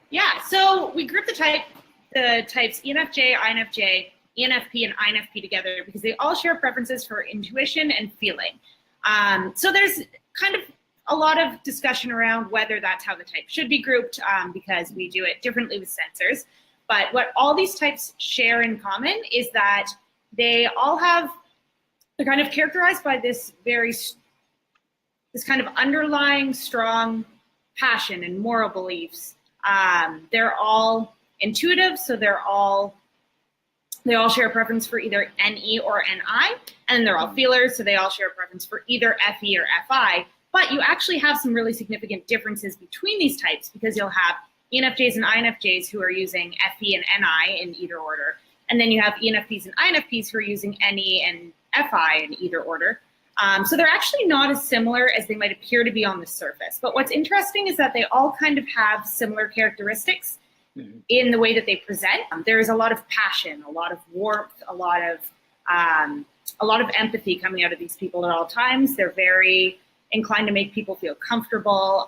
Yeah, so we group the types ENFJ, INFJ, ENFP, and INFP together because they all share preferences for intuition and feeling. So there's kind of a lot of discussion around whether that's how the type should be grouped because we do it differently with sensors. But what all these types share in common is that they're kind of characterized by this kind of underlying strong passion and moral beliefs. They're all intuitive, so they all share a preference for either NE or NI, and they're all feelers, so they all share a preference for either FE or FI. But you actually have some really significant differences between these types because you'll have ENFJs and INFJs who are using FE and NI in either order, and then you have ENFPs and INFPs who are using NE and FI in either order. So they're actually not as similar as they might appear to be on the surface. But what's interesting is that they all kind of have similar characteristics in the way that they present. There's a lot of passion, a lot of warmth, a lot of empathy coming out of these people at all times. They're very inclined to make people feel comfortable.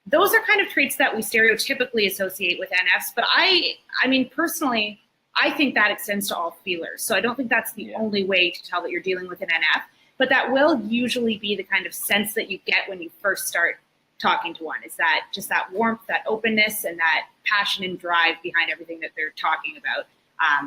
Those are kind of traits that we stereotypically associate with NFs. But I mean, personally, I think that extends to all feelers. So I don't think that's the only way to tell that you're dealing with an NF, but that will usually be the kind of sense that you get when you first start talking to one, is that just that warmth, that openness, and that passion and drive behind everything that they're talking about,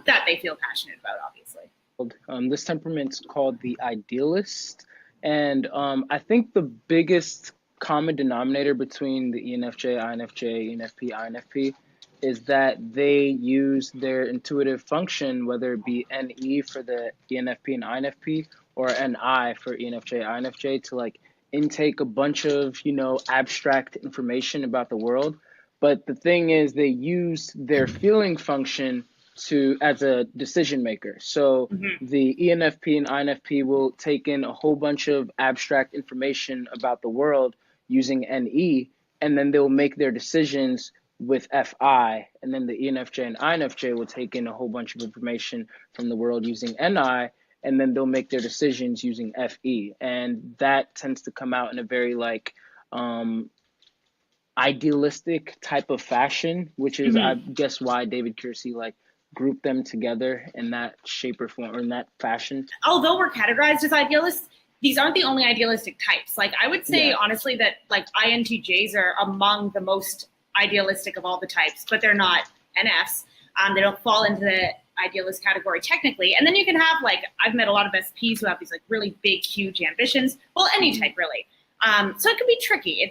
that they feel passionate about, obviously. This temperament's called the Idealist. And I think the biggest common denominator between the ENFJ, INFJ, ENFP, INFP is that they use their intuitive function, whether it be NE for the ENFP and INFP or NI for ENFJ, INFJ, to like intake a bunch of, abstract information about the world. But the thing is, they use their feeling function as a decision maker. So the ENFP and INFP will take in a whole bunch of abstract information about the world using NE, and then they'll make their decisions with FI, and then the ENFJ and INFJ will take in a whole bunch of information from the world using NI, and then they'll make their decisions using FE. And that tends to come out in a very idealistic type of fashion, which is, I guess, why David Kiersey grouped them together in that shape or form, or in that fashion. Although we're categorized as idealists, these aren't the only idealistic types. I would say, honestly, that INTJs are among the most idealistic of all the types, but they're not NFs. They don't fall into the idealist category technically. And then you can have I've met a lot of SPs who have these really big, huge ambitions. Well, any type really. So it can be tricky.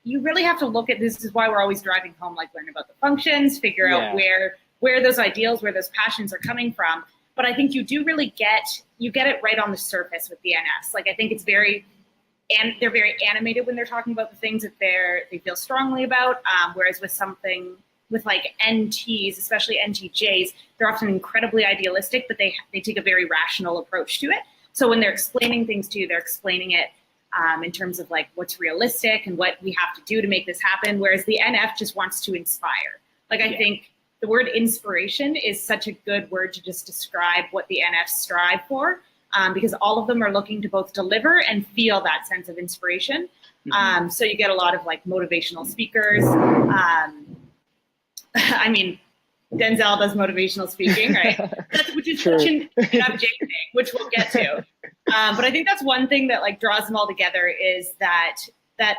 You really have to look at this. Is why we're always driving home, learn about the functions, figure out where those ideals, where those passions are coming from. But I think you do really get it right on the surface with the NFs. I think it's they're very animated when they're talking about the things that they feel strongly about. Whereas with NTs, especially NTJs, they're often incredibly idealistic, but they take a very rational approach to it. So when they're explaining things to you, they're explaining it in terms of what's realistic and what we have to do to make this happen. Whereas the NF just wants to inspire. I think the word inspiration is such a good word to just describe what the NFs strive for. Because all of them are looking to both deliver and feel that sense of inspiration. So you get a lot of motivational speakers. I mean, Denzel does motivational speaking, right? Which is such an NFJ thing, which we'll get to. But I think that's one thing that draws them all together is that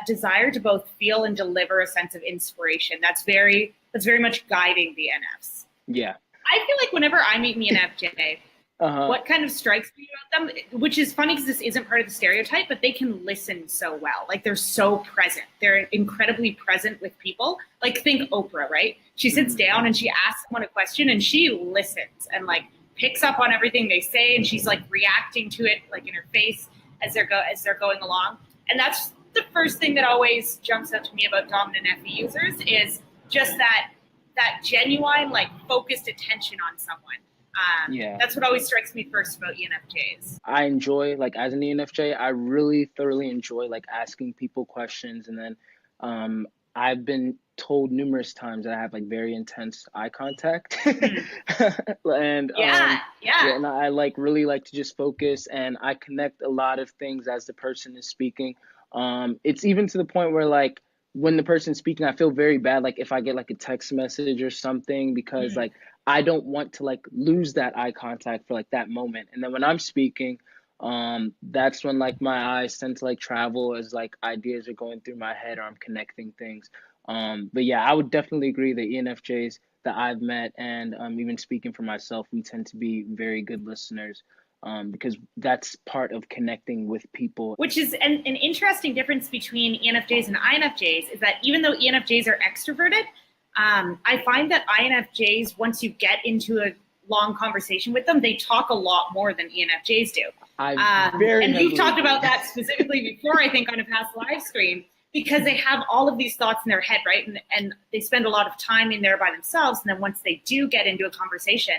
desire to both feel and deliver a sense of inspiration. That's very much guiding the NFs. Yeah. I feel whenever I meet me an NFJ, what kind of strikes me about them, which is funny because this isn't part of the stereotype, but they can listen so well. They're so present. They're incredibly present with people. Think Oprah, right? She sits down and she asks someone a question and she listens and picks up on everything they say, and she's reacting to it in her face as they're going along. And that's the first thing that always jumps out to me about dominant FE users is just that genuine focused attention on someone. That's what always strikes me first about ENFJs. I enjoy, as an ENFJ, I really thoroughly enjoy asking people questions, and then I've been told numerous times that I have very intense eye contact. And and I really like to just focus, and I connect a lot of things as the person is speaking. It's even to the point where when the person's speaking, I feel very bad, like if I get like a text message or something, because Mm. like I don't want to like lose that eye contact for like that moment. And then when I'm speaking, that's when like my eyes tend to like travel as like ideas are going through my head or I'm connecting things. But yeah, I would definitely agree that ENFJs that I've met and even speaking for myself, we tend to be very good listeners, because that's part of connecting with people. Which is an interesting difference between ENFJs and INFJs is that even though ENFJs are extroverted, I find that INFJs, once you get into a long conversation with them, they talk a lot more than ENFJs do. And we've talked about that specifically before, I think, on a past live stream, because they have all of these thoughts in their head, right? And they spend a lot of time in there by themselves. And then once they do get into a conversation,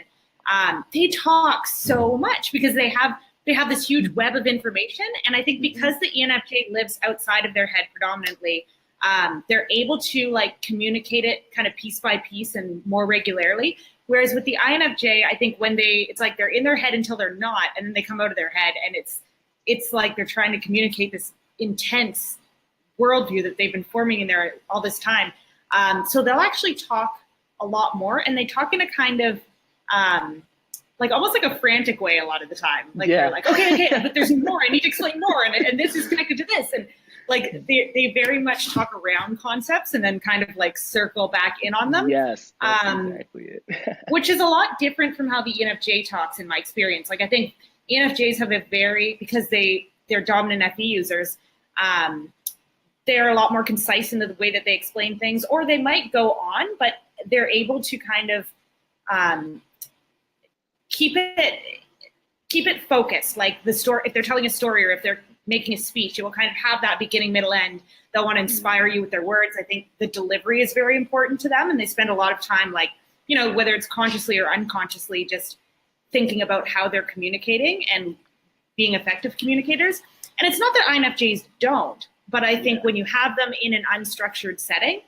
they talk so much because they have this huge web of information. And I think because the ENFJ lives outside of their head predominantly, they're able to like communicate it kind of piece by piece and more regularly. Whereas with the INFJ, I think when it's like they're in their head until they're not, and then they come out of their head, and it's like they're trying to communicate this intense worldview that they've been forming in there all this time. So they'll actually talk a lot more, and they talk in a kind of like almost like a frantic way a lot of the time. Like they're like, okay, but there's more. I need to explain more, and this is connected to this, and like they very much talk around concepts and then kind of like circle back in on them. Yes, that's exactly it. Which is a lot different from how the ENFJ talks in my experience. Like I think ENFJs have because they're dominant FE users, they're a lot more concise in the way that they explain things, or they might go on, but they're able to kind of keep it focused. Like the story, if they're telling a story or if they're making a speech, it will kind of have that beginning, middle, end. They'll want to inspire you with their words. I think the delivery is very important to them, and they spend a lot of time, like, you know, whether it's consciously or unconsciously, just thinking about how they're communicating and being effective communicators. And it's not that INFJs don't, but I think when you have them in an unstructured setting,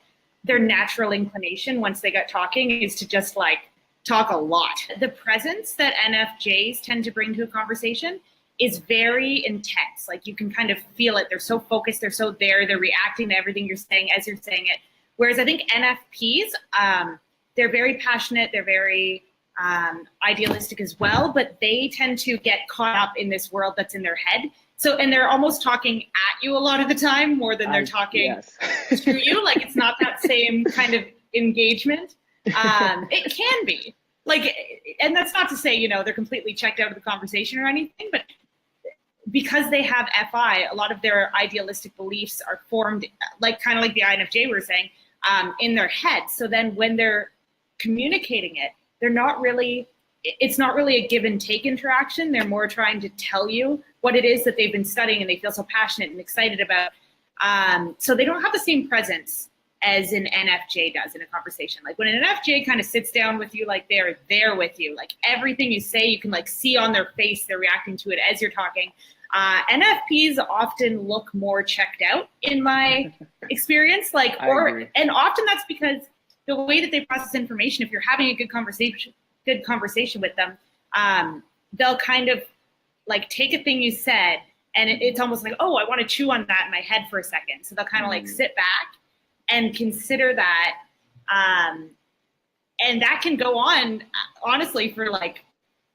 their natural inclination once they get talking is to just like talk a lot. The presence that NFJs tend to bring to a conversation is very intense. Like you can kind of feel it. They're so focused. They're so there. They're reacting to everything you're saying as you're saying it. Whereas I think NFPs, they're very passionate. They're very idealistic as well, but they tend to get caught up in this world that's in their head. So, and they're almost talking at you a lot of the time more than they're talking to you. Like it's not that same kind of engagement. It can be like, and that's not to say, you know, they're completely checked out of the conversation or anything, but because they have FI, a lot of their idealistic beliefs are formed like kind of like the INFJ we were saying, in their head. So then when they're communicating it, it's not really a give and take interaction. They're more trying to tell you what it is that they've been studying and they feel so passionate and excited about. So they don't have the same presence as an NFJ does in a conversation. Like when an NFJ kind of sits down with you, like they're there with you, like everything you say, you can like see on their face, they're reacting to it as you're talking. NFPs often look more checked out in my experience, and often that's because the way that they process information, if you're having a good conversation with them, they'll kind of like take a thing you said and it's almost like, oh, I want to chew on that in my head for a second. So they'll kind of like sit back and consider that. And that can go on, honestly, for like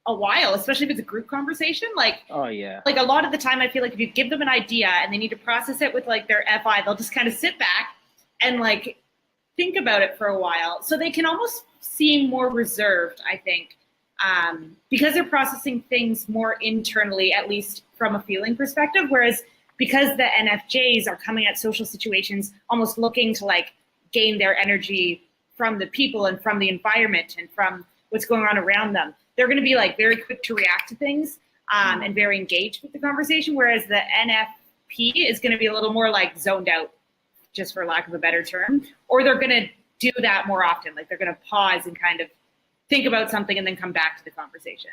a while, especially if it's a group conversation. Like, like a lot of the time, I feel like if you give them an idea and they need to process it with like their FI, they'll just kind of sit back and like think about it for a while. So they can almost seem more reserved, I think, because they're processing things more internally, at least from a feeling perspective. Whereas because the NFJs are coming at social situations almost looking to like gain their energy from the people and from the environment and from what's going on around them, they're going to be like very quick to react to things and very engaged with the conversation. Whereas the NFP is going to be a little more like zoned out, just for lack of a better term, or they're going to do that more often. Like they're going to pause and kind of think about something and then come back to the conversation.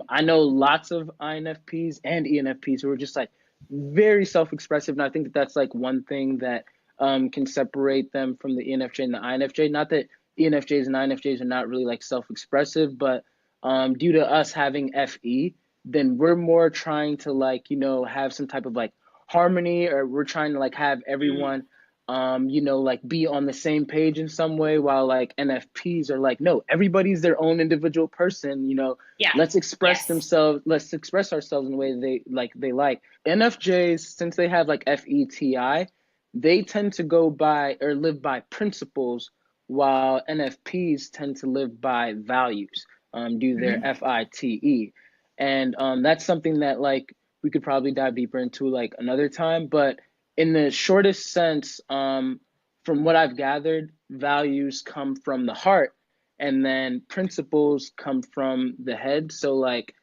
I know lots of INFPs and ENFPs who are just like very self-expressive. And I think that that's like one thing that can separate them from the ENFJ and the INFJ. Not that ENFJs and INFJs are not really like self-expressive, but due to us having FE, then we're more trying to like, you know, have some type of like harmony, or we're trying to like have everyone you know, like be on the same page in some way, while like NFPs are like, no, everybody's their own individual person, you know, Yeah. let's express Yes. themselves, let's express ourselves in the way they like. NFJs, since they have like FETI, they tend to go by or live by principles, while NFPs tend to live by values, due to their FITE. And that's something that like we could probably dive deeper into like another time, but in the shortest sense, from what I've gathered, values come from the heart, and then principles come from the head. So like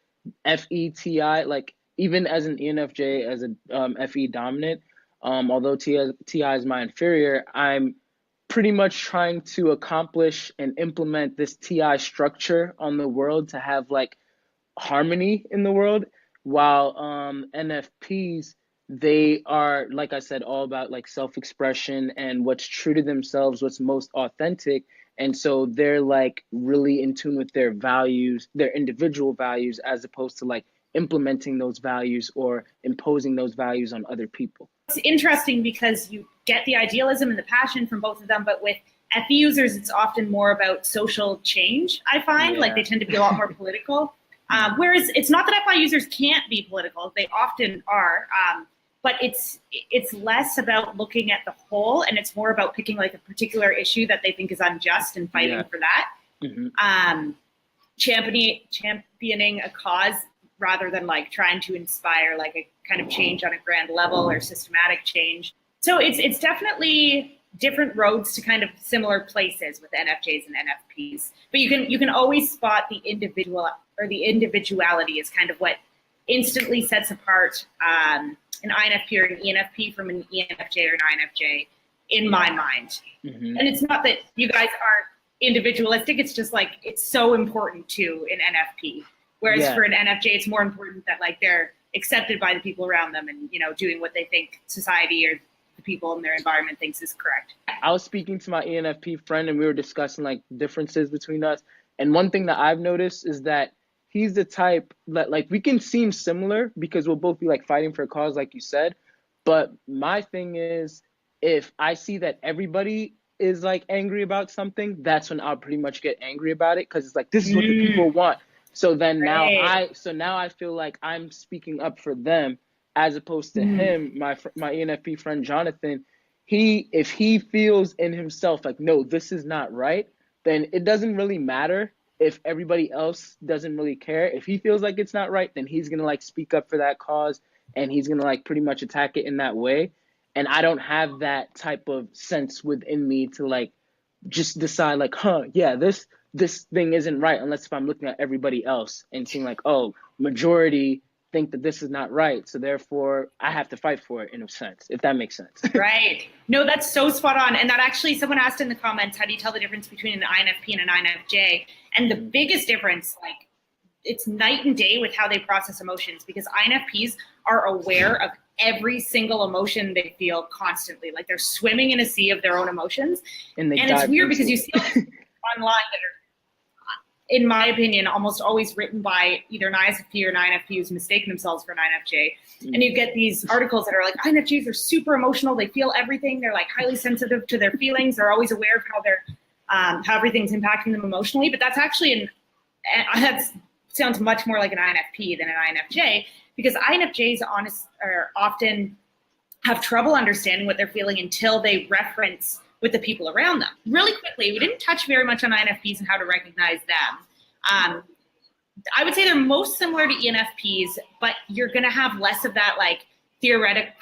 FETI, like even as an ENFJ, as a FE dominant, although TI is my inferior, I'm pretty much trying to accomplish and implement this TI structure on the world to have like harmony in the world, while NFPs, they are, like I said, all about like self-expression and what's true to themselves, what's most authentic. And so they're like really in tune with their values, their individual values, as opposed to like implementing those values or imposing those values on other people. It's interesting because you get the idealism and the passion from both of them, but with FE users, it's often more about social change, I find. Like they tend to be a lot more political. Whereas it's not that FI users can't be political, they often are, but it's less about looking at the whole, and it's more about picking like a particular issue that they think is unjust and fighting for that. Championing a cause rather than like trying to inspire like a kind of change on a grand level or systematic change. So it's definitely different roads to kind of similar places with NFJs and NFPs, but you can always spot the individual or the individuality is kind of what instantly sets apart an INFP or an ENFP from an ENFJ or an INFJ in my mind. And it's not that you guys aren't individualistic, it's just like it's so important to an NFP, whereas for an NFJ it's more important that like they're accepted by the people around them and, you know, doing what they think society or the people in their environment thinks is correct. I was speaking to my ENFP friend and we were discussing like differences between us, and one thing that I've noticed is that he's the type that like we can seem similar because we'll both be like fighting for a cause, like you said. But my thing is, if I see that everybody is like angry about something, that's when I'll pretty much get angry about it, because it's like this is what the people want. So then now I feel like I'm speaking up for them, as opposed to him, my ENFP friend Jonathan. If he feels in himself like, no, this is not right, then it doesn't really matter if everybody else doesn't really care. If he feels like it's not right, then he's gonna like speak up for that cause, and he's gonna like pretty much attack it in that way. And I don't have that type of sense within me to like just decide like, this thing isn't right, unless if I'm looking at everybody else and seeing like, oh, majority think that this is not right, so therefore I have to fight for it, in a sense, if that makes sense. Right. No, that's so spot on. And that actually, someone asked in the comments, how do you tell the difference between an INFP and an INFJ? And the biggest difference, like, it's night and day with how they process emotions, because INFPs are aware of every single emotion they feel constantly. Like they're swimming in a sea of their own emotions. And it's weird because you see online that are, in my opinion, almost always written by either an ISFP or an INFP who's mistaken themselves for an INFJ. And you get these articles that are like, INFJs are super emotional. They feel everything. They're like highly sensitive to their feelings. They're always aware of how everything's impacting them emotionally. But that's actually that sounds much more like an INFP than an INFJ, because INFJs often have trouble understanding what they're feeling until they reference with the people around them. Really quickly, we didn't touch very much on INFPs and how to recognize them. I would say they're most similar to ENFPs, but you're going to have less of that like theoretic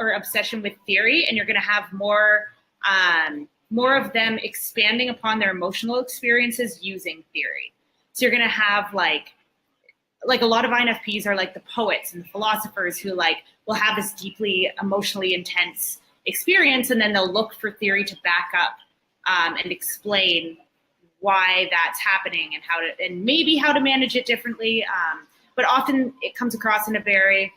or obsession with theory, and you're going to have more of them expanding upon their emotional experiences using theory. So you're going to have like a lot of INFPs are like the poets and the philosophers who like will have this deeply emotionally intense experience, and then they'll look for theory to back up and explain why that's happening and maybe how to manage it differently. But often it comes across in a very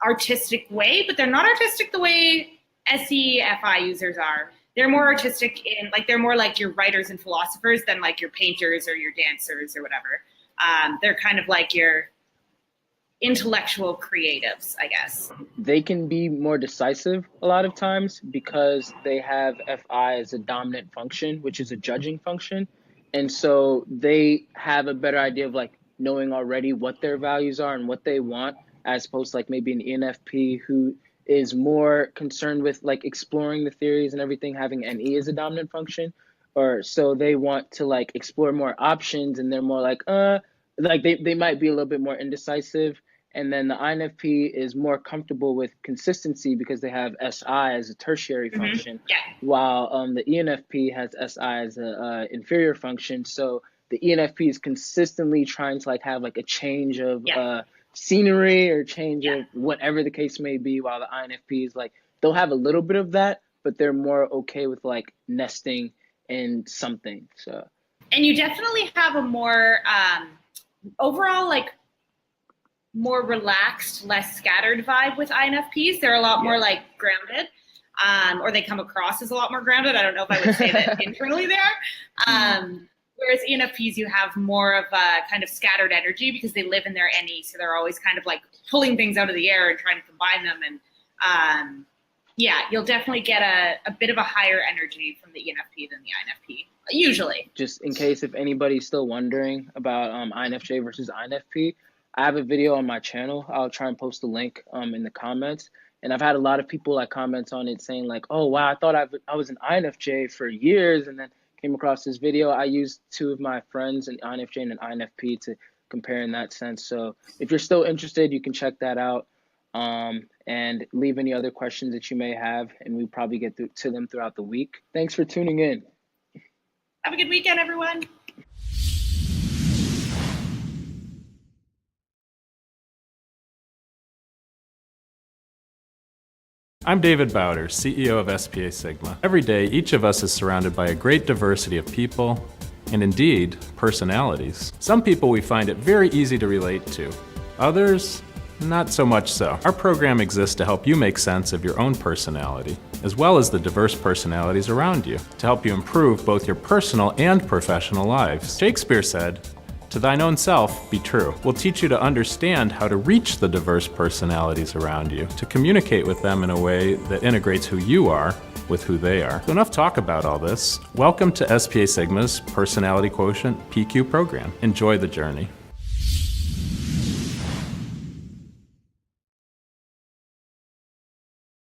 artistic way, but they're not artistic the way SEFI users are. They're more artistic they're more like your writers and philosophers than like your painters or your dancers or whatever. They're kind of like your intellectual creatives, I guess. They can be more decisive a lot of times because they have FI as a dominant function, which is a judging function. And so they have a better idea of like knowing already what their values are and what they want, as opposed to like maybe an ENFP who is more concerned with like exploring the theories and everything, having NE as a dominant function. Or so they want to like explore more options and they're more like they might be a little bit more indecisive. And then the INFP is more comfortable with consistency because they have SI as a tertiary function, Yeah. while the ENFP has SI as a inferior function. So the ENFP is consistently trying to like have like a change of scenery or change of whatever the case may be, while the INFP is like, they'll have a little bit of that, but they're more okay with like nesting in something. So, and you definitely have a more overall like more relaxed, less scattered vibe with INFPs. They're a lot more like grounded, or they come across as a lot more grounded. I don't know if I would say that internally they are. Whereas ENFPs, you have more of a kind of scattered energy because they live in their NE, so they're always kind of like pulling things out of the air and trying to combine them. And you'll definitely get a bit of a higher energy from the ENFP than the INFP, usually. Just in case if anybody's still wondering about INFJ versus INFP, I have a video on my channel. I'll try and post the link in the comments. And I've had a lot of people like comment on it saying like, oh, wow, I thought I was an INFJ for years and then came across this video. I used two of my friends, an INFJ and an INFP, to compare in that sense. So if you're still interested, you can check that out and leave any other questions that you may have. And we'll probably get to them throughout the week. Thanks for tuning in. Have a good weekend, everyone. I'm David Bowder, CEO of SPASIGMA. Every day, each of us is surrounded by a great diversity of people, and indeed, personalities. Some people we find it very easy to relate to. Others, not so much so. Our program exists to help you make sense of your own personality, as well as the diverse personalities around you, to help you improve both your personal and professional lives. Shakespeare said, "To thine own self be true." We'll teach you to understand how to reach the diverse personalities around you, to communicate with them in a way that integrates who you are with who they are. So enough talk about all this. Welcome to SPASIGMA's Personality Quotient PQ program. Enjoy the journey.